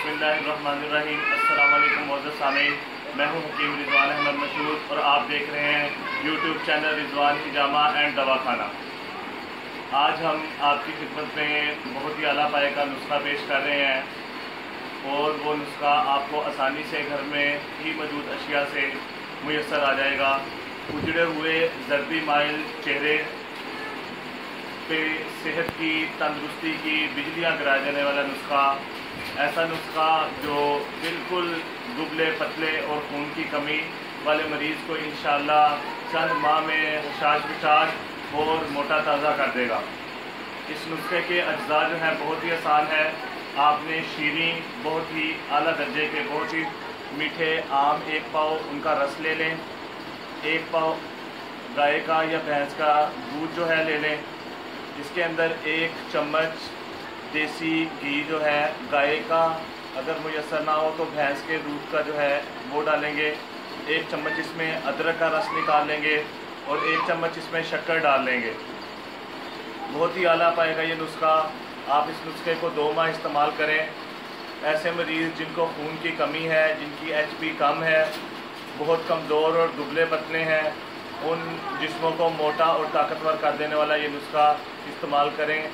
बिस्मिल्लाहिर्रहमानिर्रहीम। अस्सलाम वालेकुम मोअज़्ज़ज़ सामीन, मैं हूं हकीम रिजवान अहमद मशहूद और आप देख रहे हैं YouTube channel Rizwan hijama and दवाखाना। आज हम आपकी खिदमत में बहुत ही आला पाए का नुस्खा पेश कर रहे हैं और वो नुस्खा आपको आसानी से घर में ही मौजूद अशिया से मुयस्सर आ जाएगा। उजड़े हुए जर्दी माइल चेहरे पे सेहत की, तंदुरुस्ती की बिजलियाँ गिरा देने वाला नुस्खा, ऐसा नुस्खा जो बिल्कुल दुबले पतले और खून की कमी वाले मरीज़ को इंशाअल्लाह चंद माह में हुशाश विशाश और मोटा ताज़ा कर देगा। इस नुस्खे के अज्जा जो हैं बहुत ही आसान है। आपने शीरीं बहुत ही आला दर्जे के बहुत ही मीठे आम 1 पाव उनका रस ले लें। 1 पाव गाय का या भैंस का दूध जो है ले लें। इसके अंदर 1 चम्मच देसी घी जो है गाय का, अगर मुयस्सर ना हो तो भैंस के दूध का जो है वो डालेंगे। 1 चम्मच इसमें अदरक का रस निकाल लेंगे और 1 चम्मच इसमें शक्कर डाल लेंगे। बहुत ही आला पाएगा ये नुस्खा। आप इस नुस्खे को 2 माह इस्तेमाल करें। ऐसे मरीज़ जिनको खून की कमी है, जिनकी HP कम है, बहुत कमज़ोर और दुबले पतले हैं, उन जिस्मों को मोटा और ताकतवर कर देने वाला ये नुस्खा इस्तेमाल करें।